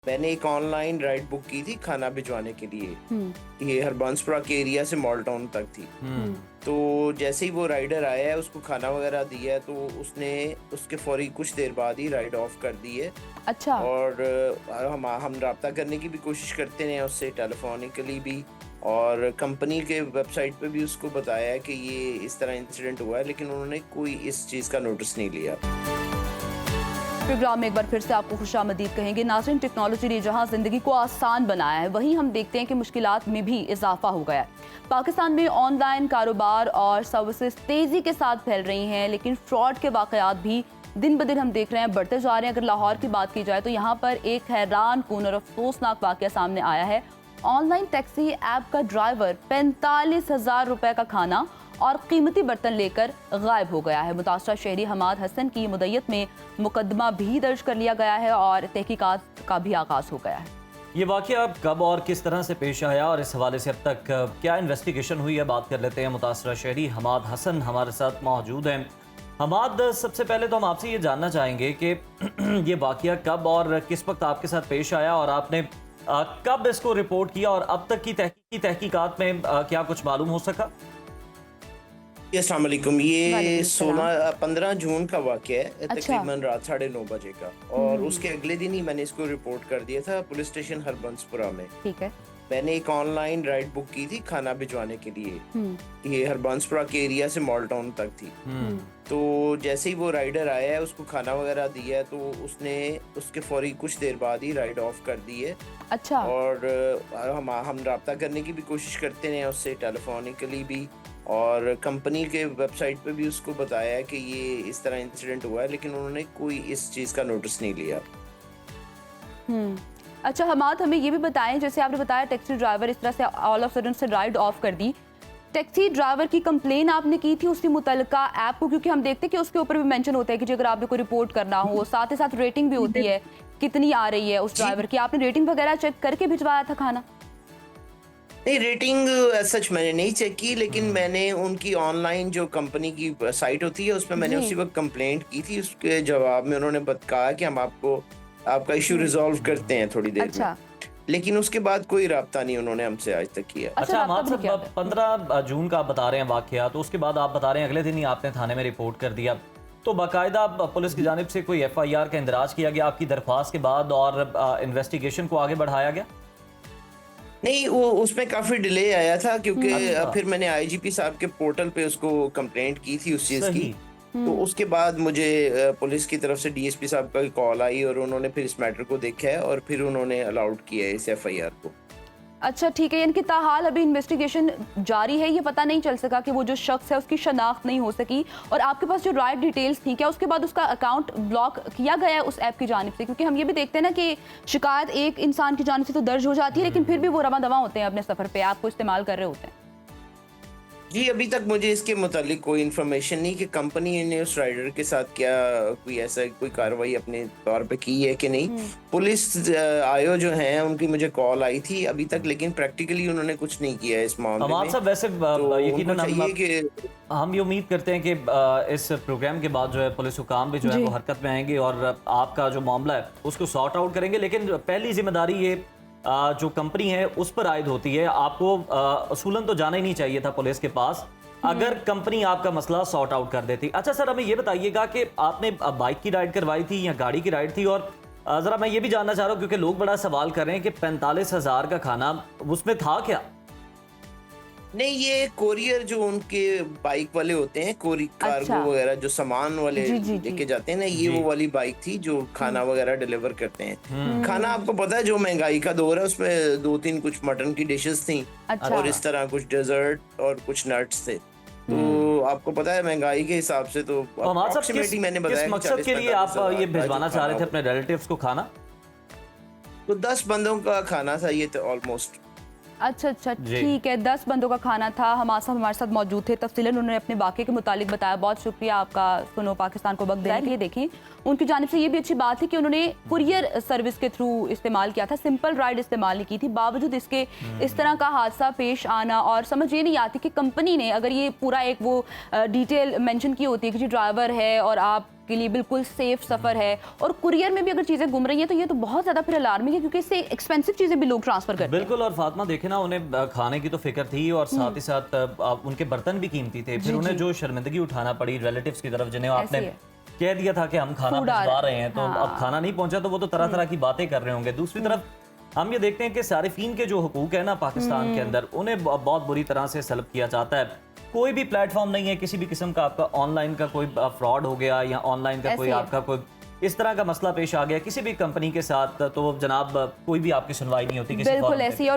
मैंने एक online ride book की थी खाना भिजवाने के लिए। ये हरबंसपुरा के एरिया से मॉल टाउन तक थी। तो जैसे ही वो राइडर आया है, उसको खाना वगैरह दिया है, तो उसने उसके फौरी कुछ देर बाद ही राइड ऑफ कर दी है। अच्छा। और हम रब्ता करने की भी कोशिश करते हैं उससे, टेलीफोनिकली भी, और कंपनी के वेबसाइट पे भी उसको बताया है कि ये इस तरह इंसिडेंट हुआ है, लेकिन उन्होंने कोई इस चीज़ का नोटिस नहीं लिया। प्रोग्राम में एक बार फिर से आपको खुशामदीद कहेंगे। नाज़रीन, टेक्नोलॉजी ने जहां जिंदगी को आसान बनाया है, वहीं हम देखते हैं कि मुश्किलात में भी इजाफा हो गया है। पाकिस्तान में ऑनलाइन कारोबार और सर्विसेज तेजी के साथ फैल रही हैं, लेकिन फ्रॉड के वाकयात भी दिन ब दिन हम देख रहे हैं बढ़ते जा रहे हैं। अगर लाहौर की बात की जाए तो यहाँ पर एक हैरान कून और अफसोसनाक वाकया सामने आया है। ऑनलाइन टैक्सी ऐप का ड्राइवर 45,000 रुपए का खाना और कीमती बर्तन लेकर गायब हो गया है। मुतासरा शहरी हमाद हसन की मुद्दत में मुकदमा भी दर्ज कर लिया गया है और तहकीकात का भी आगाज हो गया है। ये वाकया कब और किस तरह से पेश आया और इस हवाले से अब तक क्या इन्वेस्टिगेशन हुई है, बात कर लेते हैं। मुतासरा शहरी हमाद हसन हमारे साथ मौजूद हैं। हमाद, सबसे पहले तो हम आपसे ये जानना चाहेंगे कि ये वाकया कब और किस वक्त आपके साथ पेश आया और आपने कब इसको रिपोर्ट किया और अब तक की तहकीकात में क्या कुछ मालूम हो सका? अस्सलाम वालेकुम। ये 15 जून का वाकया है, तकरीबन रात 9:30 बजे का। और उसके अगले दिन ही मैंने इसको रिपोर्ट कर दिया था पुलिस स्टेशन हरबंसपुरा में। ठीक है। मैंने एक ऑनलाइन राइड बुक की थी खाना भिजवाने के लिए। ये हरबंसपुरा के एरिया से मॉल टाउन तक थी। तो जैसे ही वो राइडर आया है, उसको खाना वगैरह दिया है, तो उसने उसके फौरी कुछ देर बाद ही राइड ऑफ कर दी है। अच्छा। और हम रब्ता करने की भी कोशिश करते हैं उससे, टेलीफोनिकली भी, और कंपनी के वेबसाइट पे भी उसको बताया है कि ये इस तरह इंसिडेंट हुआ है, लेकिन उन्होंने कोई इस चीज़ का नोटिस नहीं लिया। अच्छा हमाद, हमें ये भी बताएं, जैसे आपने बताया टैक्सी ड्राइवर इस तरह से ऑल ऑफ सडन से राइड ऑफ कर दी, टैक्सी ड्राइवर की कंप्लेन आपने की थी उसकी मुतल्लिका ऐप को? क्योंकि हम देखते हैं कि उसके ऊपर भी मेंशन होता है कि अगर आपने कोई रिपोर्ट करना हो, साथ ही साथ रेटिंग भी होती है कितनी आ रही है उस ड्राइवर की। आपने रेटिंग वगैरह चेक करके भिजवाया था खाना? नहीं, रेटिंग सच मैंने नहीं चेक की, लेकिन मैंने उनकी ऑनलाइन जो कंपनी की साइट होती है, उस पर मैंने उसी वक्त कंप्लेंट की थी। उसके जवाब में उन्होंने कहा कि हम आपका इशू रिजॉल्व करते हैं थोड़ी देर में, लेकिन उसके बाद कोई राब्ता नहीं उन्होंने हमसे आज तक किया। अच्छा हमाद साहब, 15 जून का आप बता रहे हैं वाकया, तो उसके बाद आप बता रहे हैं अगले दिन ही आपने थाने में रिपोर्ट कर दिया, तो बाकायदा पुलिस की जानिब से कोई FIR का इंदराज किया गया आपकी दरख्वास्त के बाद और इन्वेस्टिगेशन को आगे बढ़ाया गया? नहीं, वो उसमें काफी डिले आया था, क्योंकि फिर मैंने IGP साहब के पोर्टल पे उसको कंप्लेंट की थी उस चीज की। तो उसके बाद मुझे पुलिस की तरफ से DSP साहब का कॉल आई और उन्होंने फिर इस मैटर को देखा है और फिर उन्होंने अलाउड किया है इस FIR को। अच्छा ठीक है, यानी कि ताहाल अभी इन्वेस्टिगेशन जारी है। ये पता नहीं चल सका कि वो जो शख्स है उसकी शनाख्त नहीं हो सकी। और आपके पास जो राइट डिटेल्स थी, क्या उसके बाद उसका अकाउंट ब्लॉक किया गया है उस ऐप की जानिब से? क्योंकि हम ये भी देखते हैं ना कि शिकायत एक इंसान की जानिब से तो दर्ज हो जाती है, लेकिन फिर भी वो रवा दवा होते हैं अपने सफर पे ऐप को इस्तेमाल कर रहे होते हैं। जी, अभी तक मुझे इसके मुतालिक कोई इन्फॉर्मेशन नहीं कि कंपनी ने उस राइडर के साथ क्या कोई कार्रवाई अपने तौर पे की है कि नहीं। पुलिस आयो जो हैं उनकी मुझे कॉल आई थी अभी तक, लेकिन प्रैक्टिकली उन्होंने कुछ नहीं किया इस मामले में। साहब वैसे तो यकीनन हम ये उम्मीद करते हैं कि इस प्रोग्राम के बाद जो है पुलिस हुकाम भी जो है वो हरकत में आएंगे और आपका जो मामला है उसको सॉर्ट आउट करेंगे। लेकिन पहली जिम्मेदारी ये जो कंपनी है उस पर आयद होती है। आपको असूलन तो जाना ही नहीं चाहिए था पुलिस के पास अगर कंपनी आपका मसला सॉर्ट आउट कर देती। अच्छा सर, हमें ये बताइएगा कि आपने बाइक की राइड करवाई थी या गाड़ी की राइड थी? और जरा मैं ये भी जानना चाह रहा हूँ क्योंकि लोग बड़ा सवाल कर रहे हैं कि 45,000 का खाना उसमें था क्या? नहीं, ये कोरियर जो उनके बाइक वाले होते हैं, कार्गो वगैरह जो सामान वाले लेके जाते हैं ना, ये वो वाली बाइक थी जो खाना वगैरह डिलीवर करते हैं। खाना आपको पता है जो महंगाई का दौर है उसमें 2-3 कुछ मटन की डिशेस थी और इस तरह कुछ डेजर्ट और कुछ नट्स थे। तो आपको पता है महंगाई के हिसाब से तो मैंने बताया किस मकसद के लिए आप ये भिजवाना चाह रहे थे अपने रिलेटिव्स को खाना? तो 10 बंदों का खाना था ये, तो ऑलमोस्ट। अच्छा ठीक है, 10 बंदों का खाना था। हमारे साथ मौजूद थे, तफसीलन उन्होंने अपने वाक़े के मुतालिक बताया। बहुत शुक्रिया आपका सुनो पाकिस्तान को वक्त देने के लिए। देखिए, उनकी जानिब से ये भी अच्छी बात थी कि उन्होंने कुरियर सर्विस के थ्रू इस्तेमाल किया था, सिंपल राइड इस्तेमाल नहीं की थी। बावजूद इसके इस तरह का हादसा पेश आना और समझ ये नहीं आती कि कंपनी ने अगर ये पूरा एक वो डिटेल मेंशन की होती है कि जी ड्राइवर है और आप के लिए बिल्कुल सेफ सफर है, और कुरियर में भी अगर चीजें गुम रही हैं तो ये तो बहुत ज्यादा फिर अलार्मिंग है, क्योंकि इससे एक्सपेंसिव चीजें भी लोग ट्रांसफर करते हैं। बिल्कुल। और फातिमा देखे ना, उन्हें खाने की तो फिक्र थी और साथ ही साथ उनके बर्तन भी कीमती थे, फिर उन्हें जो शर्मिंदगी उठाना पड़ी रिलेटिव्स की तरफ, जिन्हें आपने कह दिया था कि हम खाना भिजवा रहे हैं, तो अब खाना नहीं पहुंचा तो वो तो तरह तरह की बातें कर रहे होंगे। दूसरी तरफ हम ये देखते हैं कि सारिफीन के जो हुकूक है ना पाकिस्तान के अंदर, उन्हें बहुत बुरी तरह से सल्ब किया जाता है। कोई भी प्लेटफॉर्म नहीं है किसी भी किस्म का, आपका ऑनलाइन का कोई फ्रॉड हो गया या ऑनलाइन का कोई आपका कोई इस तरह का मसला पेश आ गया किसी भी कंपनी के साथ, तो जनाब कोई भी आपकी सुनवाई नहीं होती किसी बिल्कुल ऐसी। और